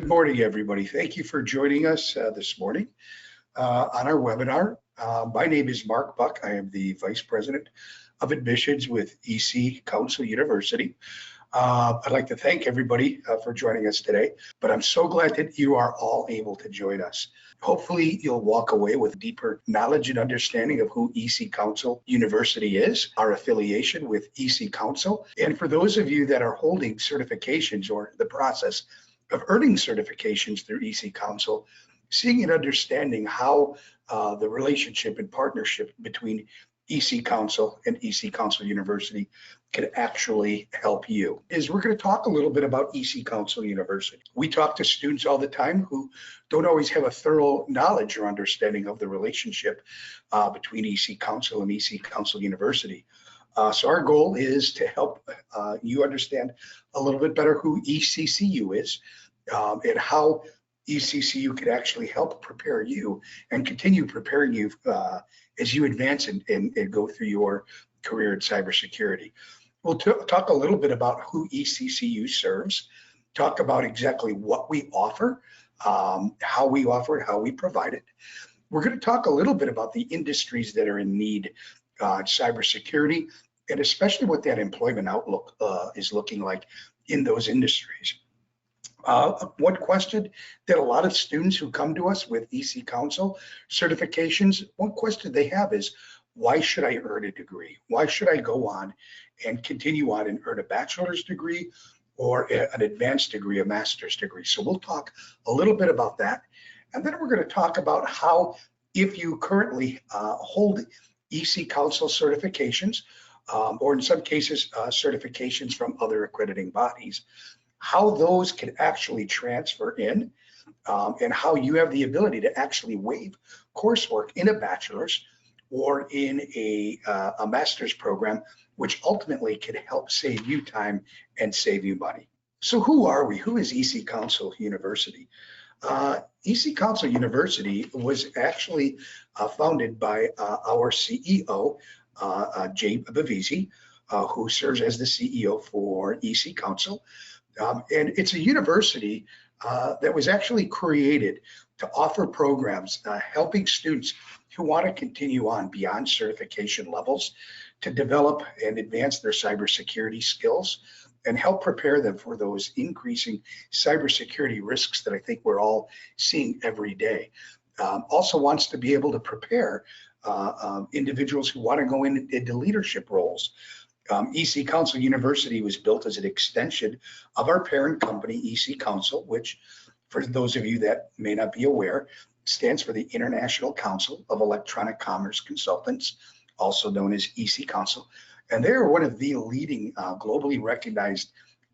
Good morning, everybody. Thank you for joining us this morning on our webinar. My name is Mark Buck. I am the Vice President of Admissions with ECC University. I'd like to thank everybody for joining us today, but I'm so glad that you are all able to join us. Hopefully, you'll walk away with deeper knowledge and understanding of who ECC University is, our affiliation with ECC, and for those of you that are holding certifications or the process of earning certifications through ECC, seeing and understanding how the relationship and partnership between ECC and ECC University can actually help you. We're going to talk a little bit about ECC University. We talk to students all the time who don't always have a thorough knowledge or understanding of the relationship between ECC and ECC University. So our goal is to help you understand a little bit better who ECCU is and how ECCU can actually help prepare you and continue preparing you as you advance and go through your career in cybersecurity. We'll talk a little bit about who ECCU serves, talk about exactly what we offer, how we offer it, how we provide it. We're going to talk a little bit about the industries that are in need in cybersecurity, and especially what that employment outlook is looking like in those industries. One question that a lot of students who come to us with ECC certifications, one question they have is, why should I earn a degree? Why should I go on and continue on and earn a bachelor's degree or an advanced degree, a master's degree? So we'll talk a little bit about that. And then we're going to talk about how, if you currently hold ECC certifications, or in some cases, certifications from other accrediting bodies, how those can actually transfer in and how you have the ability to actually waive coursework in a bachelor's or in a master's program, which ultimately can help save you time and save you money. So who are we? Who is ECC University? ECC University was actually founded by our CEO, Jay Bavisi, who serves as the CEO for ECC. And it's a university that was actually created to offer programs helping students who want to continue on beyond certification levels to develop and advance their cybersecurity skills and help prepare them for those increasing cybersecurity risks that I think we're all seeing every day. Also wants to be able to prepare individuals who want to go into leadership roles. ECC University was built as an extension of our parent company, ECC, which, for those of you that may not be aware, stands for the International Council of Electronic Commerce Consultants, also known as ECC. And they are one of the leading globally recognized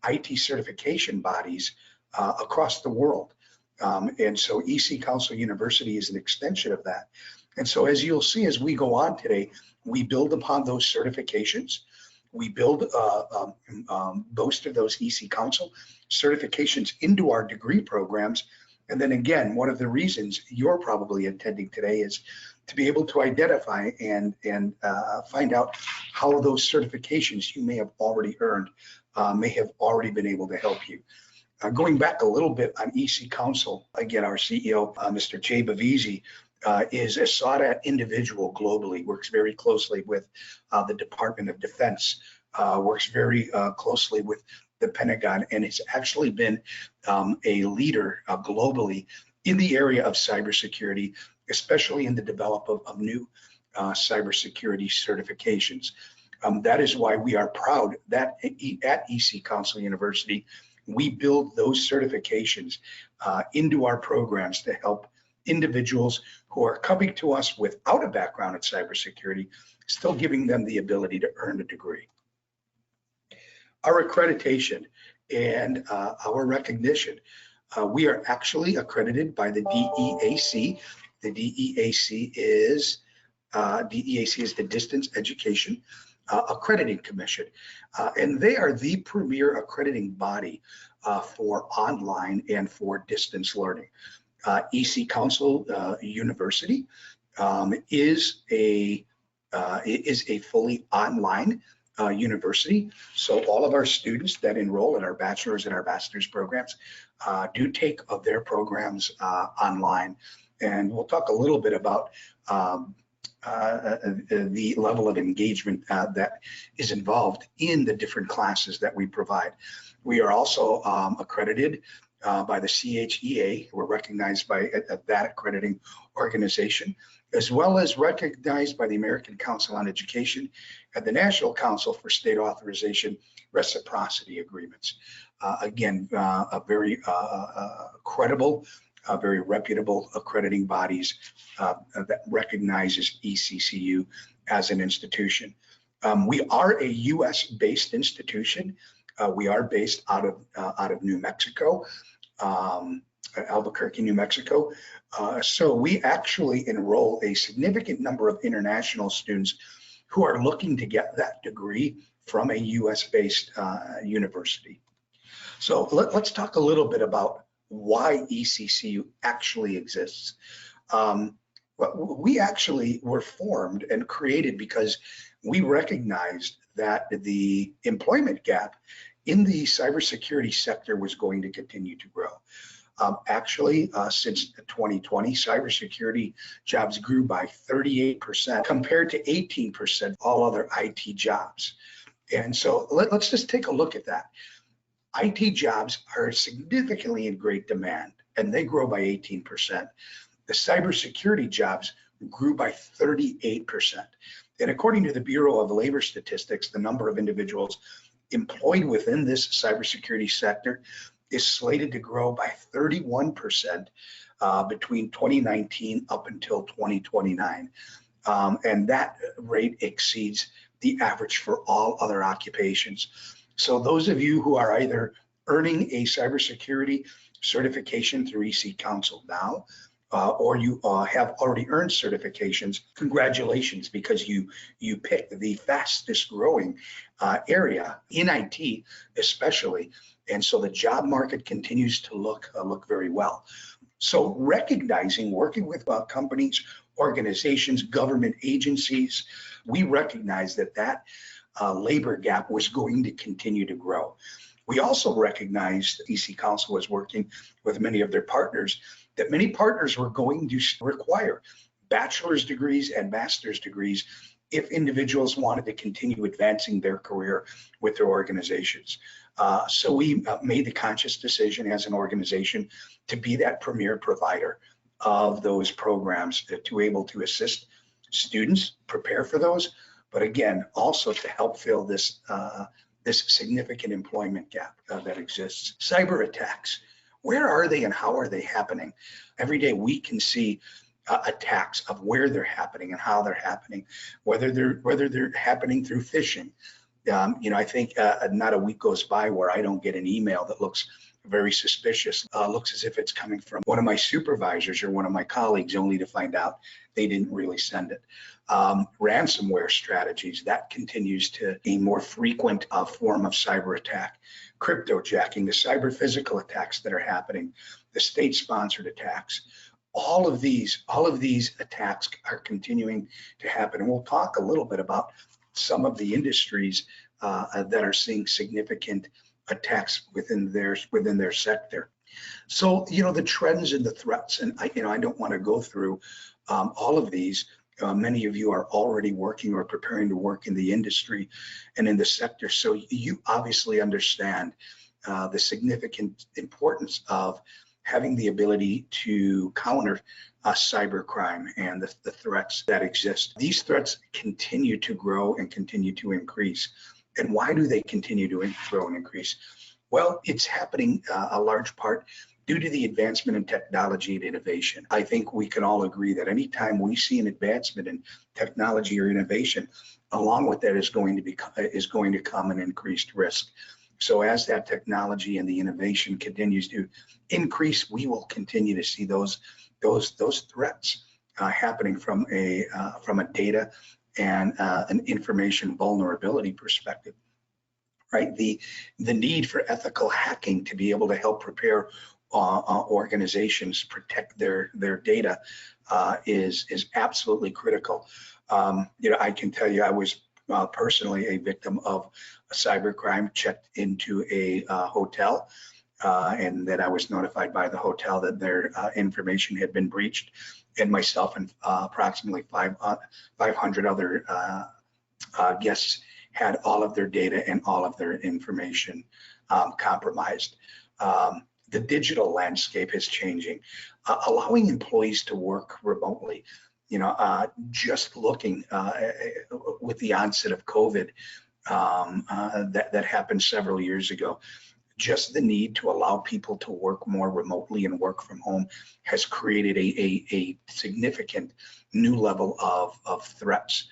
IT certification bodies across the world. And so ECC University is an extension of that. And so as you'll see as we go on today, we build upon those certifications. We build most of those ECC certifications into our degree programs. And then again, one of the reasons you're probably attending today is to be able to identify and find out how those certifications you may have already earned may have already been able to help you. Going back a little bit on ECC, again, our CEO, Mr. Jay Bavisi, is a sought-out individual globally, works very closely with the Department of Defense, works very closely with the Pentagon, and has actually been a leader globally in the area of cybersecurity, especially in the development of new cybersecurity certifications. That is why we are proud that at ECC University, we build those certifications into our programs to help individuals who are coming to us without a background in cybersecurity, still giving them the ability to earn a degree. Our accreditation and our recognition, we are actually accredited by the DEAC. The DEAC is the Distance Education Accrediting Commission, and they are the premier accrediting body for online and for distance learning. ECC University is a fully online University. So all of our students that enroll in our bachelor's and our master's programs do take their programs online. And we'll talk a little bit about the level of engagement that is involved in the different classes that we provide. We are also accredited by the CHEA. We're recognized by that accrediting organization, as well as recognized by the American Council on Education and the National Council for State Authorization Reciprocity Agreements. Again, a very credible, very reputable accrediting bodies that recognizes ECCU as an institution. We are a US-based institution. We are based out of New Mexico, Albuquerque, New Mexico. So we actually enroll a significant number of international students who are looking to get that degree from a US-based university. So let's talk a little bit about why ECCU actually exists. We actually were formed and created because we recognized that the employment gap in the cybersecurity sector was going to continue to grow. Actually, since 2020, cybersecurity jobs grew by 38% compared to 18% all other IT jobs. And so let's just take a look at that. IT jobs are significantly in great demand, and they grow by 18%. The cybersecurity jobs grew by 38%. And according to the Bureau of Labor Statistics, the number of individuals employed within this cybersecurity sector is slated to grow by 31% between 2019 up until 2029. And that rate exceeds the average for all other occupations. So those of you who are either earning a cybersecurity certification through EC Council now, or you have already earned certifications, congratulations, because you picked the fastest growing area in IT, especially. And so the job market continues to look very well. So recognizing, working with companies, organizations, government agencies, we recognize that labor gap was going to continue to grow. We also recognized EC Council was working with many of their partners, that many partners were going to require bachelor's degrees and master's degrees if individuals wanted to continue advancing their career with their organizations. So we made the conscious decision as an organization to be that premier provider of those programs to able to assist students prepare for those, but again, also to help fill this significant employment gap that exists. Cyber attacks, where are they and how are they happening? Every day we can see attacks of where they're happening and how they're happening, whether they're happening through phishing. I think not a week goes by where I don't get an email that looks very suspicious, looks as if it's coming from one of my supervisors or one of my colleagues, only to find out they didn't really send it. Ransomware strategies, that continues to be a more frequent form of cyber attack. Cryptojacking, the cyber physical attacks that are happening, the state-sponsored attacks. All of these attacks are continuing to happen. And we'll talk a little bit about some of the industries that are seeing significant attacks within their sector. So, the trends and the threats, and I don't want to go through all of these. Many of you are already working or preparing to work in the industry and in the sector. So you obviously understand the significant importance of having the ability to counter cybercrime and the threats that exist. These threats continue to grow and continue to increase. And why do they continue to grow and increase? Well, it's happening a large part due to the advancement in technology and innovation. I think we can all agree that anytime we see an advancement in technology or innovation, along with that is going to come an increased risk. So as that technology and the innovation continues to increase, we will continue to see those threats happening from a data and an information vulnerability perspective. Right, the need for ethical hacking to be able to help prepare organizations protect their data is absolutely critical. I can tell you, I was personally a victim of a cybercrime, checked into a hotel, and then I was notified by the hotel that their information had been breached, and myself and approximately 500 other guests had all of their data and all of their information compromised. The digital landscape is changing, allowing employees to work remotely. Just looking with the onset of COVID, that happened several years ago. Just the need to allow people to work more remotely and work from home has created a significant new level of threats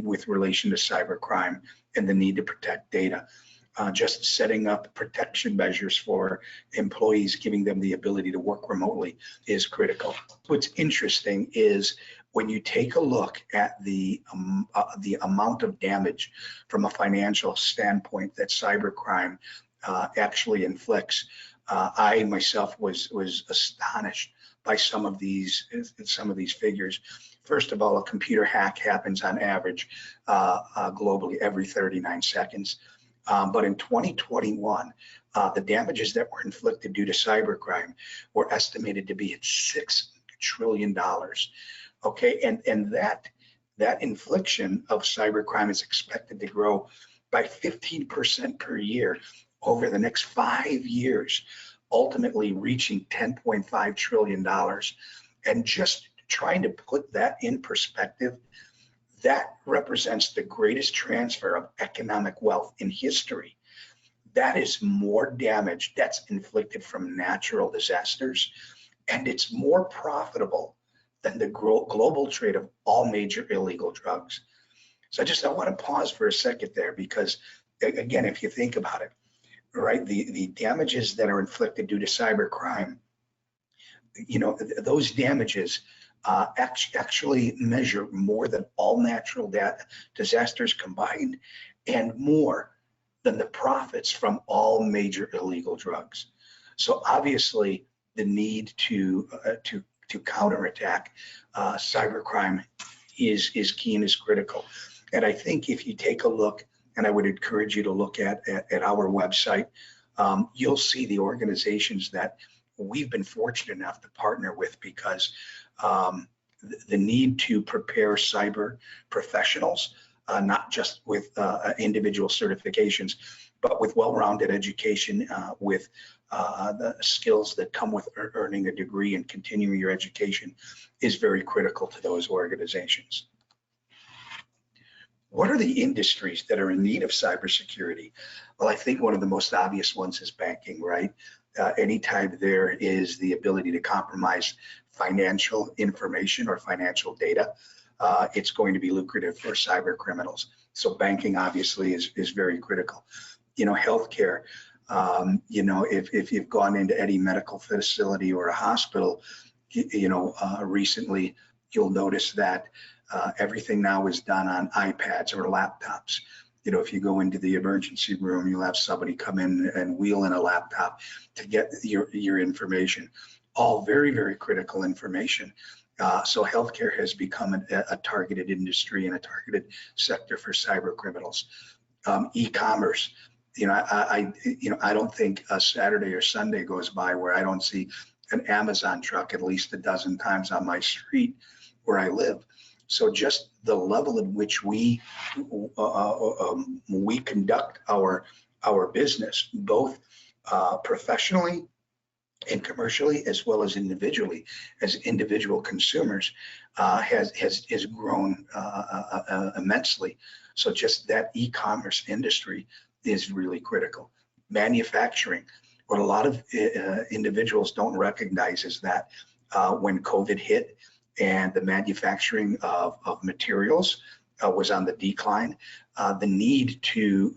with relation to cybercrime and the need to protect data. Just setting up protection measures for employees, giving them the ability to work remotely is critical. What's interesting is when you take a look at the amount of damage from a financial standpoint that cybercrime actually inflicts, I myself was astonished by some of these figures. First of all, a computer hack happens on average globally every 39 seconds. But in 2021, the damages that were inflicted due to cybercrime were estimated to be at $6 trillion. Okay, and that infliction of cybercrime is expected to grow by 15% per year over the next 5 years, ultimately reaching $10.5 trillion. And just trying to put that in perspective, that represents the greatest transfer of economic wealth in history. That is more damage that's inflicted from natural disasters, and it's more profitable than the global trade of all major illegal drugs. So I want to pause for a second there, because again, if you think about it, right, the damages that are inflicted due to cybercrime, those damages actually measure more than all natural disasters combined, and more than the profits from all major illegal drugs. So obviously, the need to counterattack cybercrime is key and is critical. And I think if you take a look, and I would encourage you to look at our website, you'll see the organizations that we've been fortunate enough to partner with, because the need to prepare cyber professionals, not just with individual certifications, but with well-rounded education, with the skills that come with earning a degree and continuing your education, is very critical to those organizations. What are the industries that are in need of cybersecurity? Well, I think one of the most obvious ones is banking, right? Anytime there is the ability to compromise financial information or financial data, it's going to be lucrative for cyber criminals. So banking obviously is very critical. Healthcare, if you've gone into any medical facility or a hospital, recently, you'll notice that everything now is done on iPads or laptops. If you go into the emergency room, you'll have somebody come in and wheel in a laptop to get your information. All very, very critical information. So healthcare has become a targeted industry and a targeted sector for cyber criminals. E-commerce, I don't think a Saturday or Sunday goes by where I don't see an Amazon truck at least a dozen times on my street where I live. So just the level in which we conduct our business, both professionally and commercially, as well as individually, as individual consumers, has grown immensely. So just that e-commerce industry is really critical. Manufacturing, what a lot of individuals don't recognize is that when COVID hit, and the manufacturing of materials was on the decline, the need to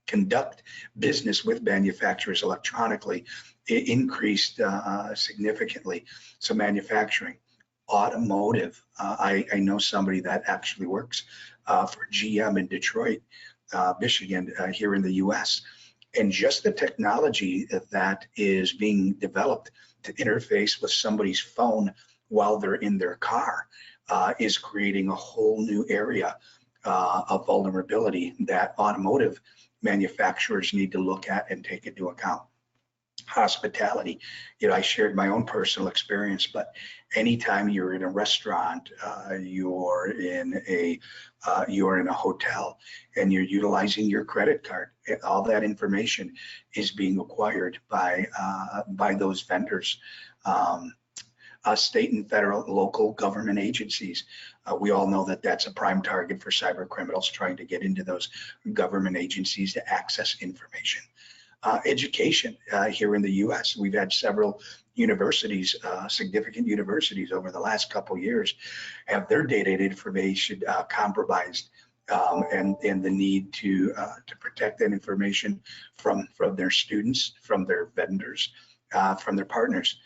conduct business with manufacturers electronically increased significantly. So manufacturing, automotive, I know somebody that actually works for GM in Detroit, Michigan, here in the US. And just the technology that is being developed to interface with somebody's phone while they're in their car is creating a whole new area of vulnerability that automotive manufacturers need to look at and take into account. Hospitality, I shared my own personal experience, but anytime you're in a restaurant, you're in a hotel, and you're utilizing your credit card, all that information is being acquired by those vendors. State and federal, local government agencies. We all know that that's a prime target for cyber criminals trying to get into those government agencies to access information. Education here in the U.S. We've had several universities, significant universities over the last couple years, have their data and information compromised, and the need to protect that information from their students, from their vendors, from their partners.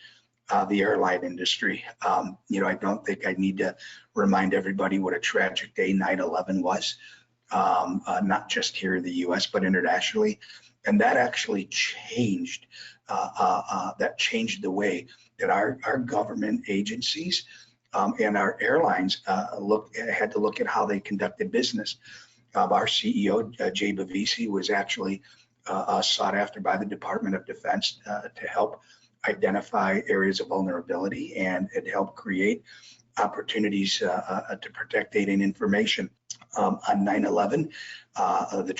The airline industry. I don't think I need to remind everybody what a tragic day 9/11 was, not just here in the U.S. but internationally. And that actually changed the way that our government agencies and our airlines had to look at how they conducted business. Our CEO, Jay Bavisi, was actually sought after by the Department of Defense to help identify areas of vulnerability and help create opportunities to protect data and information. On 9/11, the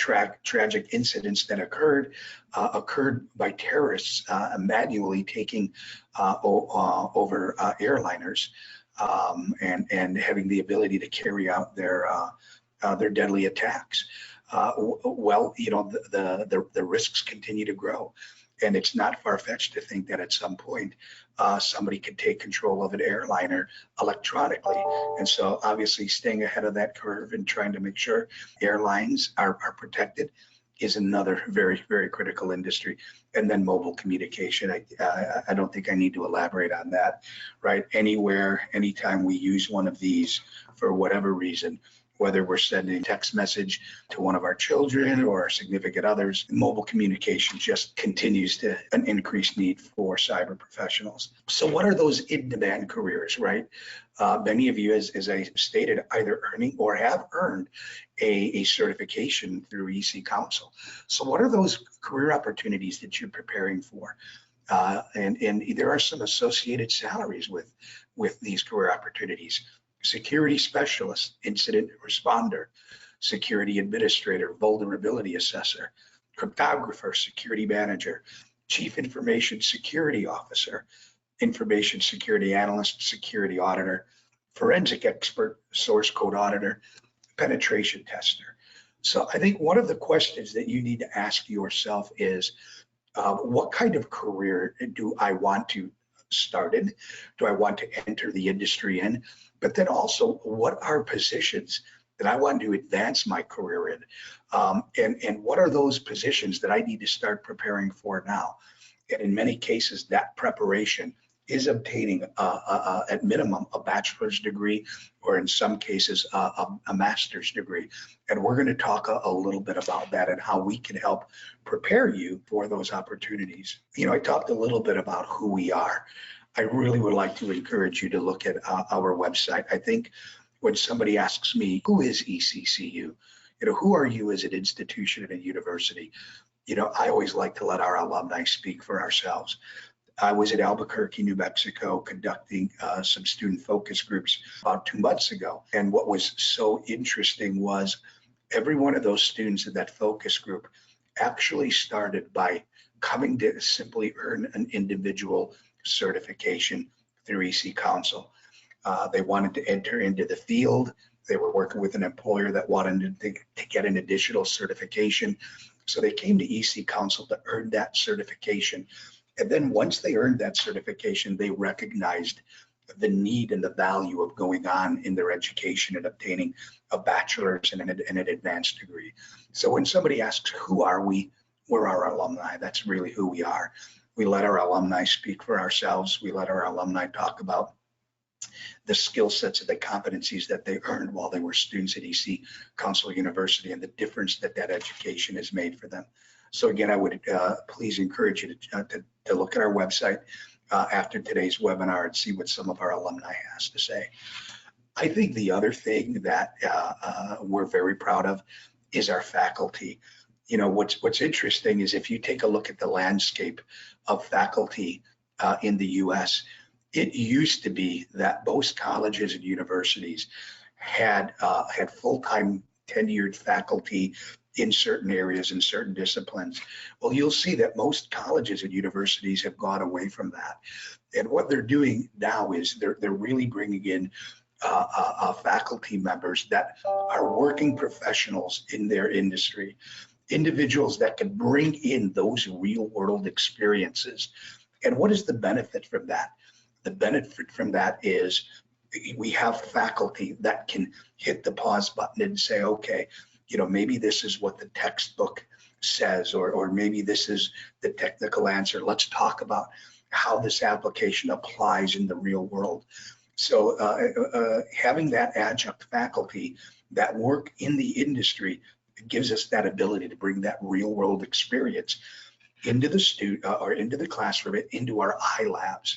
tragic incidents that occurred by terrorists manually taking over airliners and having the ability to carry out their deadly attacks. The risks continue to grow. And it's not far-fetched to think that at some point somebody could take control of an airliner electronically. And so obviously staying ahead of that curve and trying to make sure airlines are protected is another very, very critical industry. And then mobile communication. I don't think I need to elaborate on that, right? Anywhere, anytime we use one of these for whatever reason, whether we're sending a text message to one of our children or our significant others, mobile communication just continues to an increased need for cyber professionals. So what are those in-demand careers, right? Many of you, as I stated, either earning or have earned a certification through EC Council. So what are those career opportunities that you're preparing for? And there are some associated salaries with these career opportunities. Security specialist, incident responder, security administrator, vulnerability assessor, cryptographer, security manager, chief information security officer, information security analyst, security auditor, forensic expert, source code auditor, penetration tester. So I think one of the questions that you need to ask yourself is, what kind of career do I want to start in? Do I want to enter the industry in? But then also, what are positions that I want to advance my career in? And what are those positions that I need to start preparing for now? And in many cases, that preparation is obtaining at minimum a bachelor's degree, or in some cases a master's degree. And we're going to talk a little bit about that and how we can help prepare you for those opportunities. I talked a little bit about who we are. I really would like to encourage you to look at our website. I think when somebody asks me, who is ECCU? Who are you as an institution and a university? I always like to let our alumni speak for ourselves. I was at Albuquerque, New Mexico, conducting some student focus groups about 2 months ago. And what was so interesting was every one of those students in that focus group actually started by coming to simply earn an individual certification through EC Council. They wanted to enter into the field. They were working with an employer that wanted to get an additional certification. So they came to EC Council to earn that certification. And then once they earned that certification, they recognized the need and the value of going on in their education and obtaining a bachelor's and an advanced degree. So when somebody asks, who are we? We're our alumni. That's really who we are. We let our alumni speak for ourselves. We let our alumni talk about the skill sets and the competencies that they earned while they were students at EC Council University and the difference that education has made for them. So again, I would please encourage you to look at our website after today's webinar and see what some of our alumni has to say. I think the other thing that we're very proud of is our faculty. You know, what's interesting is if you take a look at the landscape of faculty in the US, it used to be that most colleges and universities had full-time tenured faculty in certain areas, in certain disciplines. Well, you'll see that most colleges and universities have gone away from that. And what they're doing now is they're really bringing in faculty members that are working professionals in their industry, individuals that can bring in those real world experiences. And what is the benefit from that? The benefit from that is we have faculty that can hit the pause button and say, okay, you know, maybe this is what the textbook says, or maybe this is the technical answer. Let's talk about how this application applies in the real world. So having that adjunct faculty that work in the industry gives us that ability to bring that real world experience into the student or into the classroom, into our iLabs.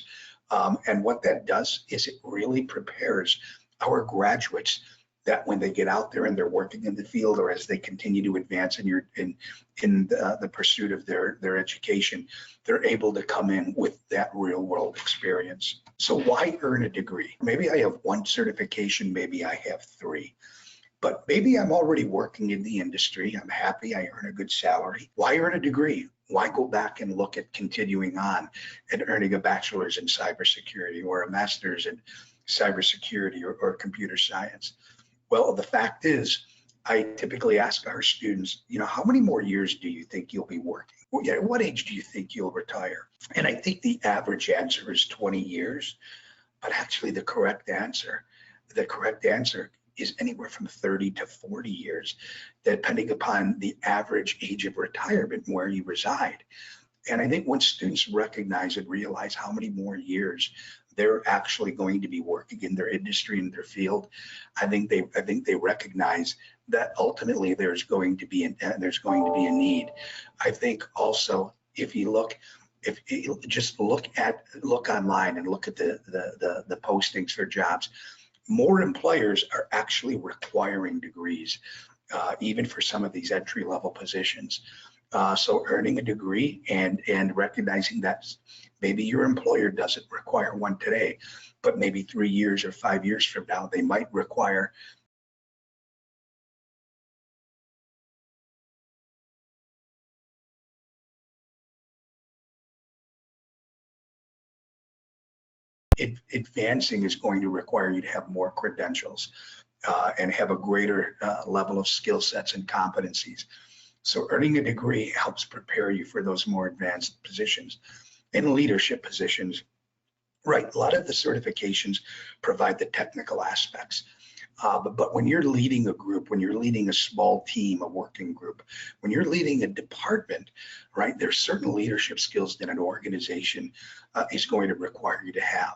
And what that does is it really prepares our graduates that when they get out there and they're working in the field, or as they continue to advance in the pursuit of their education, they're able to come in with that real world experience. So why earn a degree? Maybe I have one certification, maybe I have three, but maybe I'm already working in the industry. I'm happy, I earn a good salary. Why earn a degree? Why go back and look at continuing on and earning a bachelor's in cybersecurity or a master's in cybersecurity or computer science? Well, the fact is, I typically ask our students, you know, how many more years do you think you'll be working? At what age do you think you'll retire? And I think the average answer is 20 years, but actually the correct answer is anywhere from 30 to 40 years, depending upon the average age of retirement and where you reside. And I think once students recognize and realize how many more years they're actually going to be working in their industry, in their field, I think they recognize that ultimately there's going to be a need. I think also if you just look online and look at the postings for jobs, more employers are actually requiring degrees, even for some of these entry-level positions. So earning a degree and recognizing that maybe your employer doesn't require one today, but maybe 3 years or 5 years from now, they might require. Advancing is going to require you to have more credentials and have a greater level of skill sets and competencies. So earning a degree helps prepare you for those more advanced positions and leadership positions. Right, a lot of the certifications provide the technical aspects, but when you're leading a group, when you're leading a small team, a working group, when you're leading a department, right, there's certain leadership skills that an organization is going to require you to have.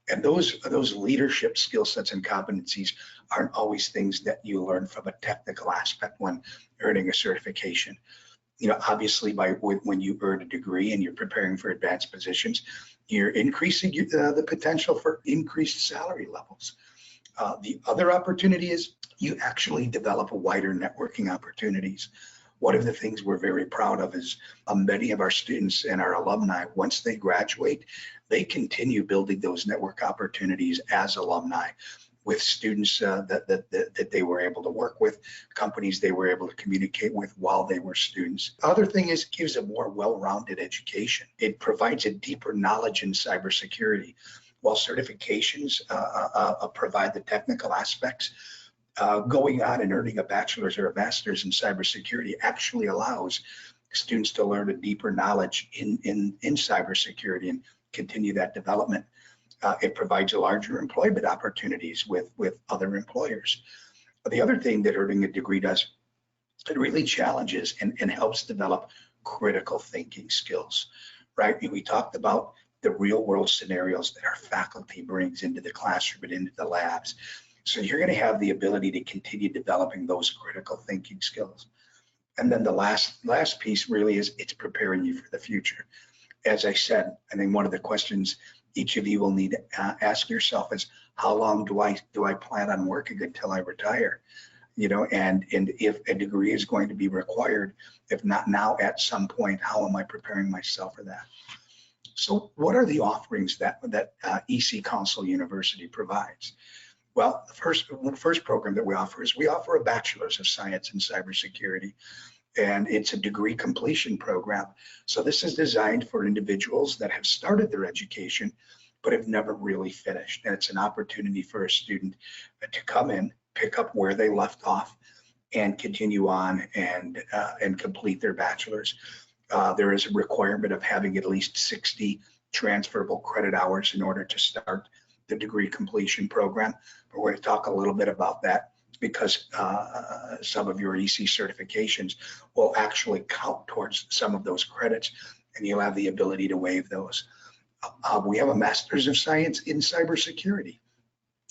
And those leadership skill sets and competencies aren't always things that you learn from a technical aspect when earning a certification. You know, obviously, when you earn a degree and you're preparing for advanced positions, you're increasing the potential for increased salary levels. The other opportunity is you actually develop a wider networking opportunities. One of the things we're very proud of is many of our students and our alumni, once they graduate, they continue building those network opportunities as alumni with students that they were able to work with, companies they were able to communicate with while they were students. The other thing is it gives a more well-rounded education. It provides a deeper knowledge in cybersecurity. While certifications provide the technical aspects, going on and earning a bachelor's or a master's in cybersecurity actually allows students to learn a deeper knowledge in cybersecurity and continue that development. It provides a larger employment opportunities with other employers. The other thing that earning a degree does, it really challenges and helps develop critical thinking skills, right? We talked about the real world scenarios that our faculty brings into the classroom and into the labs. So you're going to have the ability to continue developing those critical thinking skills. And then the last piece really is it's preparing you for the future. As I said, I think one of the questions each of you will need to ask yourself is, how long do I plan on working until I retire? And if a degree is going to be required, if not now, at some point, how am I preparing myself for that? So what are the offerings that EC Council University provides? Well, the first program that we offer is we offer a Bachelor's of Science in Cybersecurity, and it's a degree completion program. So this is designed for individuals that have started their education but have never really finished. And it's an opportunity for a student to come in, pick up where they left off, and continue on and complete their bachelor's. There is a requirement of having at least 60 transferable credit hours in order to start the degree completion program. But we're going to talk a little bit about that because some of your EC certifications will actually count towards some of those credits, and you'll have the ability to waive those. We have a Master's of Science in Cybersecurity.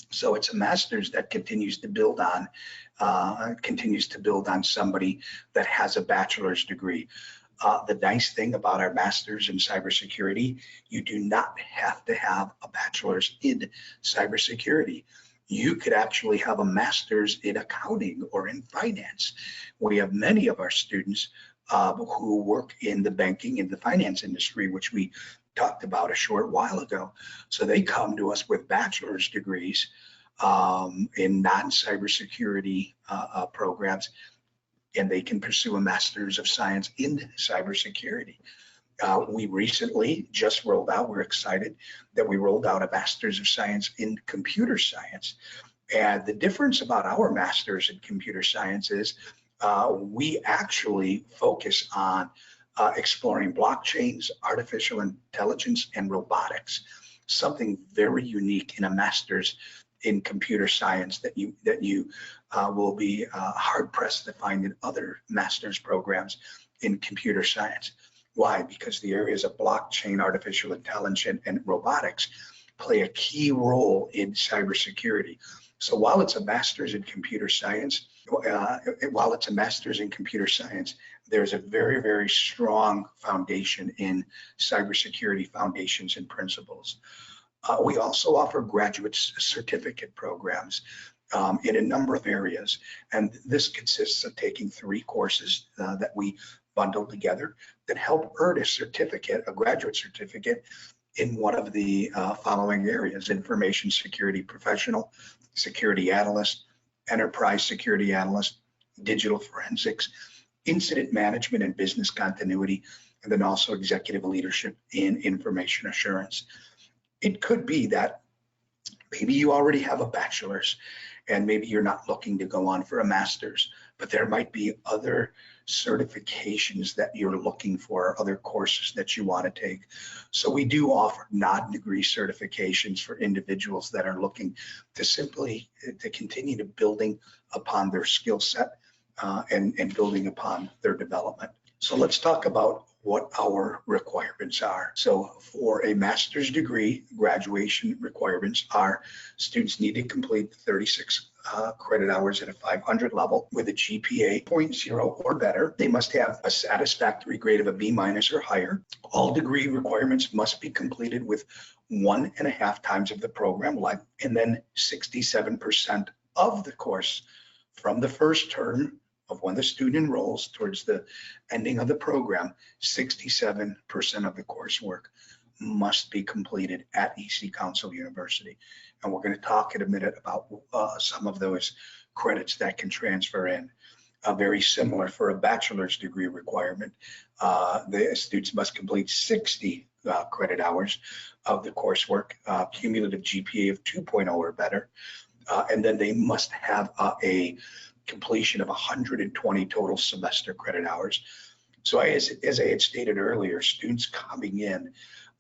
So it's a master's that continues to build on somebody that has a bachelor's degree. The nice thing about our master's in cybersecurity, you do not have to have a bachelor's in cybersecurity. You could actually have a master's in accounting or in finance. We have many of our students who work in the banking and the finance industry, which we talked about a short while ago. So they come to us with bachelor's degrees in non-cybersecurity programs, and they can pursue a Master's of Science in Cybersecurity. We recently just rolled out, we're excited that we rolled out a Master's of Science in Computer Science. And the difference about our Master's in Computer Science is we actually focus on exploring blockchains, artificial intelligence, and robotics, something very unique in a Master's in Computer Science that you will be hard pressed to find in other master's programs in computer science. Why? Because the areas of blockchain, artificial intelligence, and robotics play a key role in cybersecurity. So while it's a master's in computer science, there's a very, very strong foundation in cybersecurity foundations and principles. We also offer graduate certificate programs in a number of areas, and this consists of taking 3 courses that we bundle together that help earn a certificate, a graduate certificate, in one of the following areas: information security professional, security analyst, enterprise security analyst, digital forensics, incident management and business continuity, and then also executive leadership in information assurance. It could be that maybe you already have a bachelor's and maybe you're not looking to go on for a master's, but there might be other certifications that you're looking for, other courses that you want to take. So we do offer non-degree certifications for individuals that are looking to continue to building upon their skill set and building upon their development. So let's talk about what our requirements are. So for a master's degree, graduation requirements are students need to complete 36 credit hours at a 500 level with a GPA 0.0 or better. They must have a satisfactory grade of a B- or higher. All degree requirements must be completed with 1.5 times of the program length, and then 67% of the course from the first term of when the student enrolls towards the ending of the program. 67% of the coursework must be completed at EC Council University. And we're going to talk in a minute about some of those credits that can transfer in. Very similar for a bachelor's degree requirement. The students must complete 60 credit hours of the coursework, cumulative GPA of 2.0 or better, and then they must have a completion of 120 total semester credit hours. So as I had stated earlier, students coming in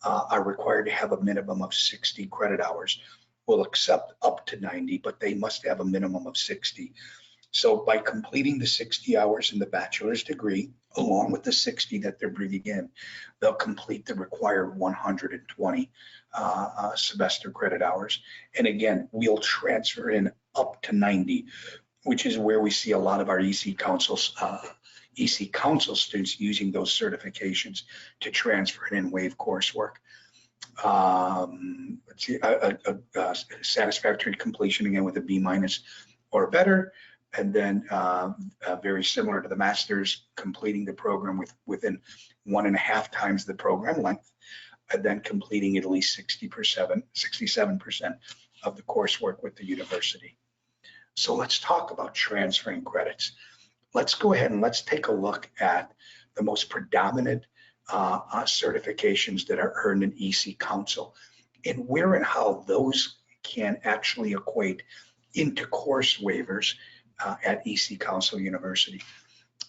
are required to have a minimum of 60 credit hours. We'll accept up to 90, but they must have a minimum of 60. So by completing the 60 hours in the bachelor's degree, along with the 60 that they're bringing in, they'll complete the required 120 semester credit hours. And again, we'll transfer in up to 90, which is where we see a lot of our EC Council students using those certifications to transfer in and waive coursework. Let's see, a satisfactory completion, again with a B- or better, and then very similar to the master's, completing the program within 1.5 times the program length, and then completing at least 67% of the coursework with the university. So let's talk about transferring credits. Let's go ahead and let's take a look at the most predominant certifications that are earned in EC Council, and where and how those can actually equate into course waivers at EC Council University.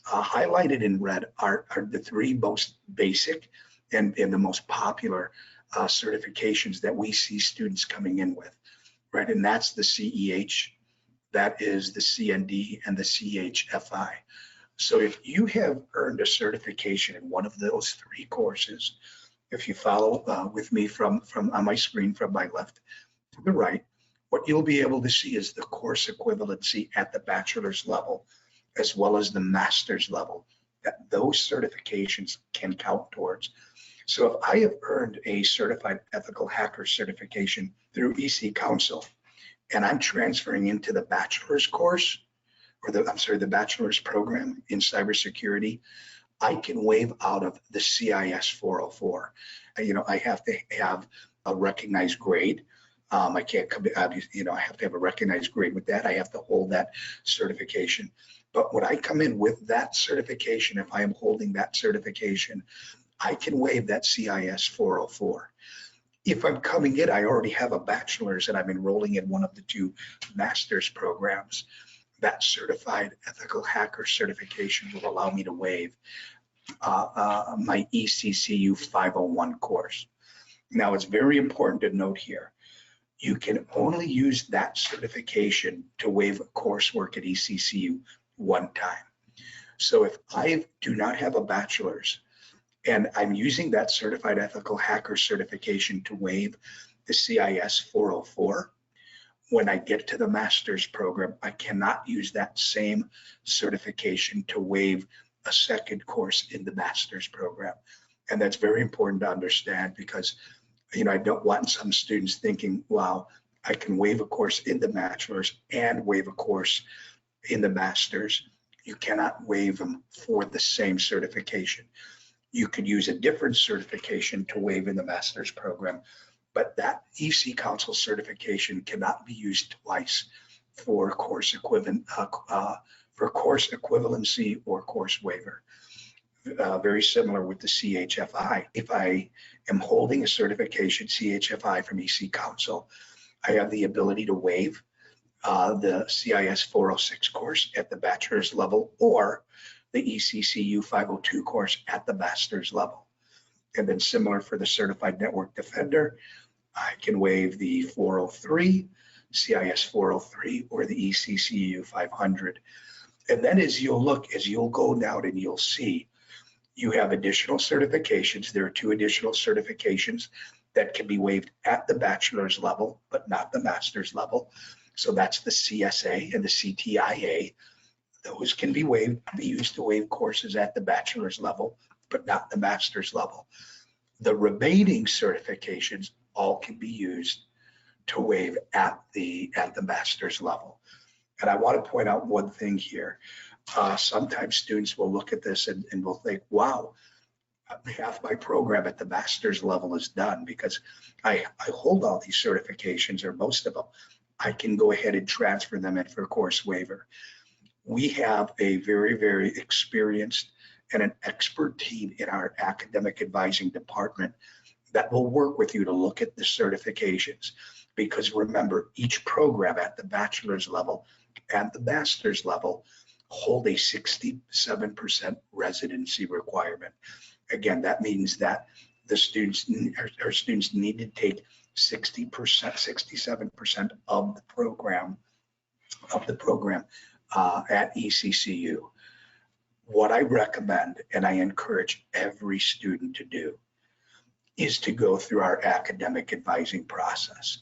Highlighted in red are the 3 most basic and the most popular certifications that we see students coming in with, right? And that's the CEH, that is the CND, and the CHFI. So if you have earned a certification in one of those 3 courses, if you follow with me from on my screen from my left to the right, what you'll be able to see is the course equivalency at the bachelor's level, as well as the master's level, that those certifications can count towards. So if I have earned a certified ethical hacker certification through EC Council, and I'm transferring into the bachelor's course, or the bachelor's program in cybersecurity, I can waive out of the CIS 404. I have to have a recognized grade. I can't come, I have to have a recognized grade with that. I have to hold that certification. But when I come in with that certification, if I am holding that certification, I can waive that CIS 404. If I'm coming in, I already have a bachelor's and I'm enrolling in one of the 2 master's programs, that certified ethical hacker certification will allow me to waive my ECCU 501 course. Now, it's very important to note here, you can only use that certification to waive coursework at ECCU 1 time. So if I do not have a bachelor's and I'm using that certified ethical hacker certification to waive the CIS 404, when I get to the master's program, I cannot use that same certification to waive a second course in the master's program. And that's very important to understand, because I don't want some students thinking, wow, I can waive a course in the bachelor's and waive a course in the master's. You cannot waive them for the same certification. You could use a different certification to waive in the master's program, but that EC Council certification cannot be used twice for course equivalency or course waiver. Very similar with the CHFI. If I am holding a certification, CHFI from EC Council, I have the ability to waive the CIS 406 course at the bachelor's level, or the ECCU 502 course at the master's level. And then similar for the Certified Network Defender, I can waive the 403, CIS 403, or the ECCU 500. And then as you'll go down and you'll see, you have additional certifications. There are 2 additional certifications that can be waived at the bachelor's level, but not the master's level. So that's the CSA and the CTIA. Those can be used to waive courses at the bachelor's level, but not the master's level. The remaining certifications all can be used to waive at the master's level. And I want to point out one thing here. Sometimes students will look at this and will think, wow, half my program at the master's level is done because I hold all these certifications, or most of them. I can go ahead and transfer them in for course waiver. We have a very, very experienced and an expert team in our academic advising department that will work with you to look at the certifications. Because remember, each program at the bachelor's level and the master's level hold a 67% residency requirement. Again, that means that the students need to take 60%, 67% of the program at ECCU. What I recommend and I encourage every student to do is to go through our academic advising process.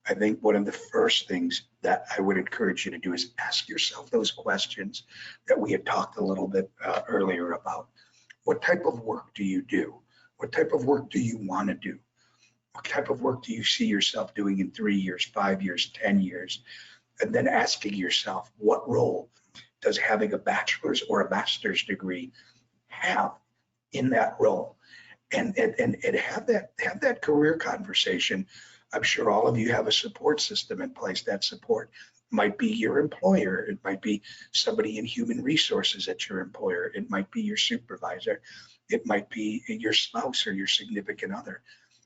I think one of the first things that I would encourage you to do is ask yourself those questions that we had talked a little bit earlier about. What type of work do you do? What type of work do you want to do? What type of work do you see yourself doing in 3 years, 5 years, 10 years? And then asking yourself, what role does having a bachelor's or a master's degree have in that role? And have that career conversation. I'm sure all of you have a support system in place. That support might be your employer. It might be somebody in human resources at your employer. It might be your supervisor. It might be your spouse or your significant other.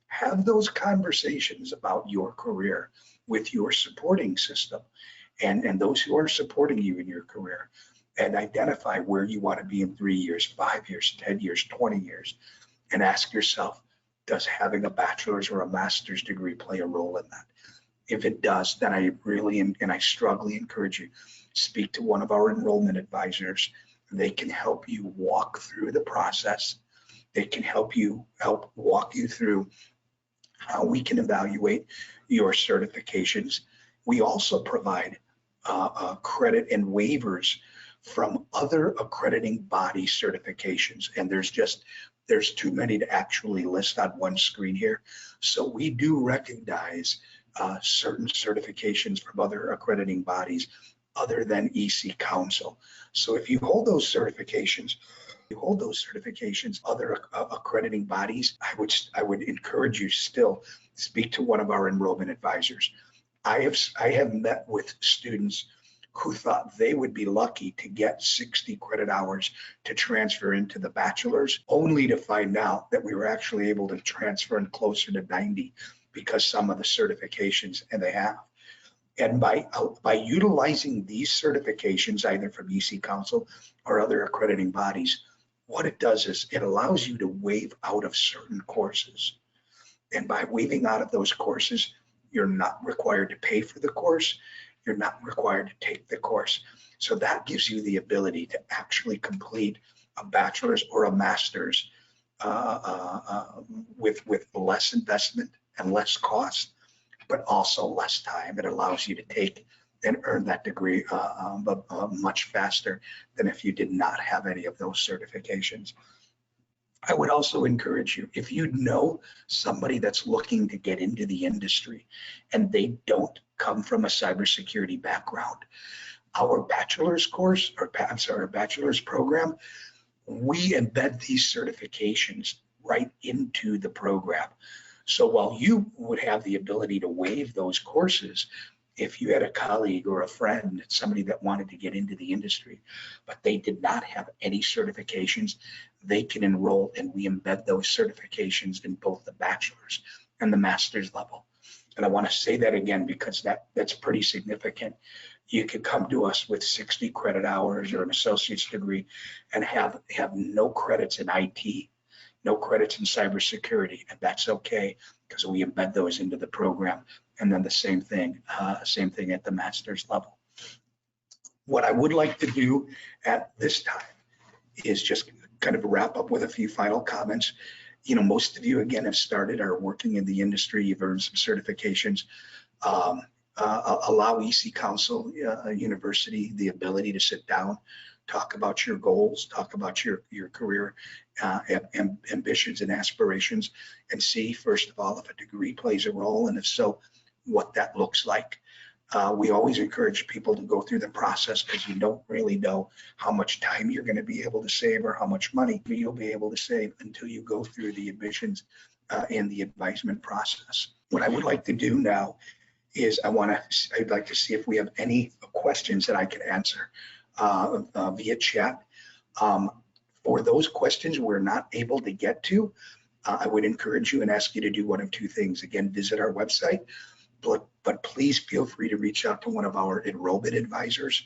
Have those conversations about your career with your supporting system and those who are supporting you in your career, and identify where you want to be in 3 years, 5 years, 10 years, 20 years, and ask yourself, does having a bachelor's or a master's degree play a role in that? If it does, then I really, and I strongly encourage you, speak to one of our enrollment advisors. They can help you walk through the process. They can help walk you through how we can evaluate your certifications. We also provide credit and waivers from other accrediting body certifications, and there's too many to actually list on one screen here. So we do recognize certain certifications from other accrediting bodies other than EC Council. So if you hold those certifications, other accrediting bodies, I would encourage you still speak to one of our enrollment advisors. I have met with students who thought they would be lucky to get 60 credit hours to transfer into the bachelor's, only to find out that we were actually able to transfer in closer to 90 because some of the certifications and they have. And by utilizing these certifications, either from EC Council or other accrediting bodies, what it does is it allows you to waive out of certain courses. And by waiving out of those courses, you're not required to pay for the course. You're not required to take the course. So that gives you the ability to actually complete a bachelor's or a master's with less investment and less cost, but also less time. It allows you to take and earn that degree much faster than if you did not have any of those certifications. I would also encourage you, if you know somebody that's looking to get into the industry and they don't come from a cybersecurity background, our bachelor's course, or I'm sorry, our bachelor's program, we embed these certifications right into the program. So while you would have the ability to waive those courses, if you had a colleague or a friend, somebody that wanted to get into the industry, but they did not have any certifications, they can enroll, and we embed those certifications in both the bachelor's and the master's level. And I want to say that again because that's pretty significant. You could come to us with 60 credit hours or an associate's degree and have no credits in IT, no credits in cybersecurity, and that's okay because we embed those into the program. And then the same thing at the master's level. What I would like to do at this time is just kind of wrap up with a few final comments. You know, most of you, again, have started or are working in the industry. You've earned some certifications. Allow EC Council University the ability to sit down, talk about your goals, talk about your career ambitions and aspirations, and see, first of all, if a degree plays a role, and if so, what that looks like. We always encourage people to go through the process because you don't really know how much time you're going to be able to save or how much money you'll be able to save until you go through the admissions and the advisement process. What I would like to do now is I'd like to see if we have any questions that I can answer via chat. For those questions we're not able to get to, I would encourage you and ask you to do one of two things. Again, visit our website, but please feel free to reach out to one of our enrollment advisors.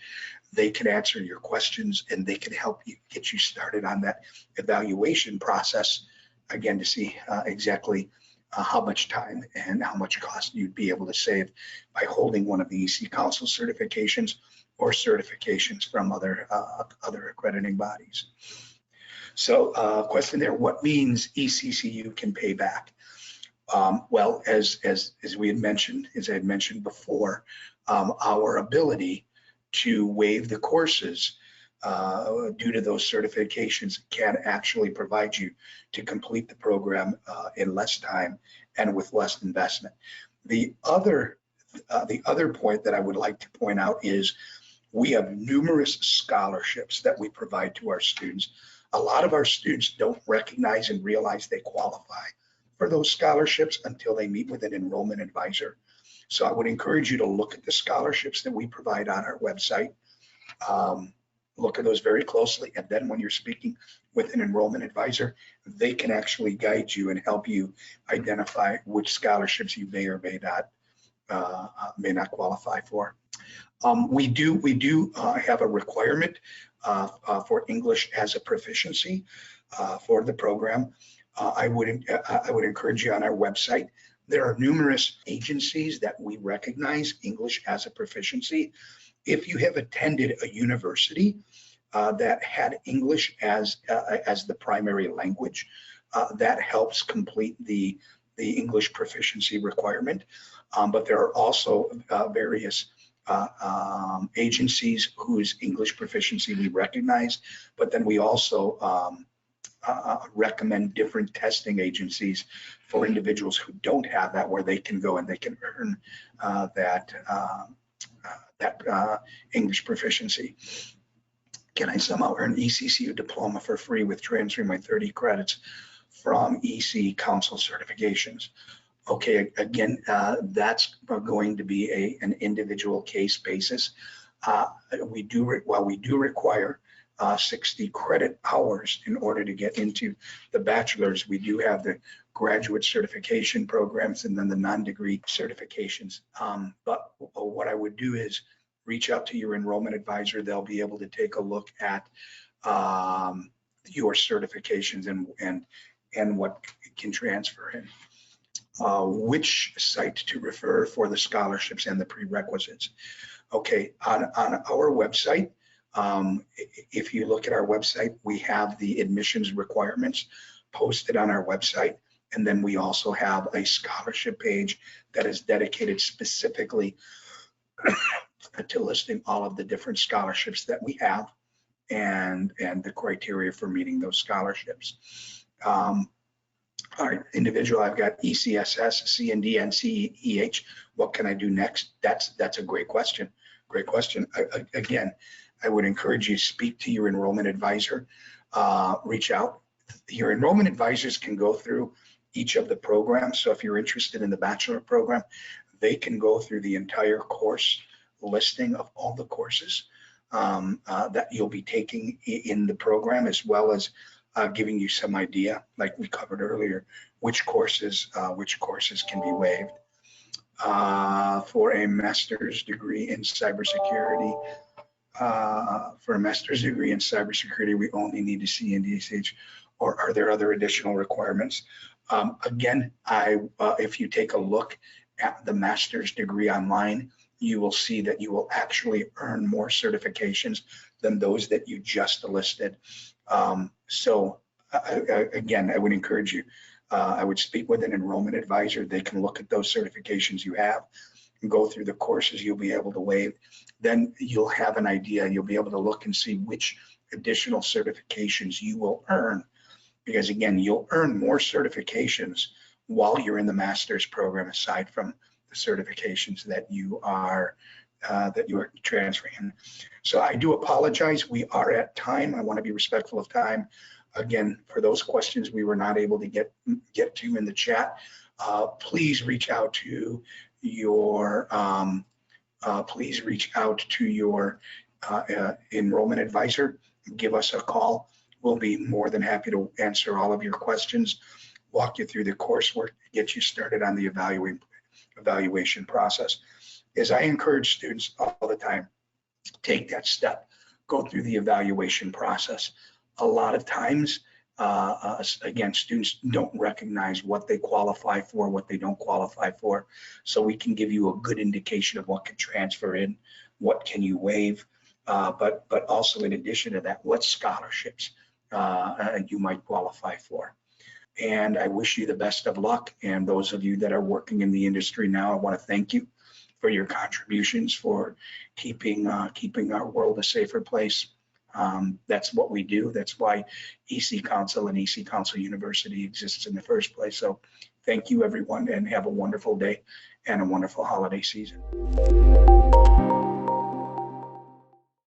They can answer your questions and they can help you get you started on that evaluation process, again, to see exactly how much time and how much cost you'd be able to save by holding one of the EC Council certifications or certifications from other accrediting bodies. So question there, what means ECCU can pay back? Well, as we had mentioned, as I had mentioned before, our ability to waive the courses due to those certifications, can actually provide you to complete the program in less time and with less investment. The other point that I would like to point out is we have numerous scholarships that we provide to our students. A lot of our students don't recognize and realize they qualify for those scholarships until they meet with an enrollment advisor. So I would encourage you to look at the scholarships that we provide on our website. Look at those very closely, and then when you're speaking with an enrollment advisor, they can actually guide you and help you identify which scholarships you may or may not qualify for. We do have a requirement for English as a proficiency for the program. I would encourage you on our website. There are numerous agencies that we recognize English as a proficiency. If you have attended a university that had English as the primary language, that helps complete the English proficiency requirement. But there are also various agencies whose English proficiency we recognize, but then we also recommend different testing agencies for individuals who don't have that, where they can go and they can earn that English proficiency. Can I somehow earn ECCU diploma for free with transferring my 30 credits from EC Council certifications? Okay, again, that's going to be an individual case basis. While we do require 60 credit hours in order to get into the bachelor's, we do have the graduate certification programs and then the non-degree certifications. But what I would do is reach out to your enrollment advisor. They'll be able to take a look at your certifications and what can transfer in. Which site to refer for the scholarships and the prerequisites. Okay, on our website, if you look at our website, we have the admissions requirements posted on our website. And then we also have a scholarship page that is dedicated specifically to listing all of the different scholarships that we have and the criteria for meeting those scholarships. All right, individual, I've got ECSS, CND, and CEH. What can I do next? That's a great question. Great question. Again, I would encourage you to speak to your enrollment advisor. Reach out. Your enrollment advisors can go through each of the programs. So if you're interested in the bachelor program, they can go through the entire course listing of all the courses that you'll be taking in the program, as well as giving you some idea, like we covered earlier, which courses can be waived. For a master's degree in cybersecurity, we only need to see NDSH, or are there other additional requirements? Again, if you take a look at the master's degree online, you will see that you will actually earn more certifications than those that you just listed. Again, I would encourage you, I would speak with an enrollment advisor. They can look at those certifications you have and go through the courses you'll be able to waive. Then you'll have an idea. You'll be able to look and see which additional certifications you will earn. Because again, you'll earn more certifications while you're in the master's program, aside from the certifications that you are transferring. So I do apologize. We are at time. I want to be respectful of time. Again, for those questions we were not able to get to in the chat, please reach out to your enrollment advisor. Give us a call. We'll be more than happy to answer all of your questions, walk you through the coursework, get you started on the evaluation process. As I encourage students all the time, take that step, go through the evaluation process. A lot of times, again, students don't recognize what they qualify for, what they don't qualify for. So we can give you a good indication of what can transfer in, what can you waive, but also in addition to that, what scholarships you might qualify for. And I wish you the best of luck. And those of you that are working in the industry now, I want to thank you for your contributions, for keeping our world a safer place. That's what we do. That's why EC Council and EC Council University exists in the first place. So thank you, everyone, and have a wonderful day and a wonderful holiday season.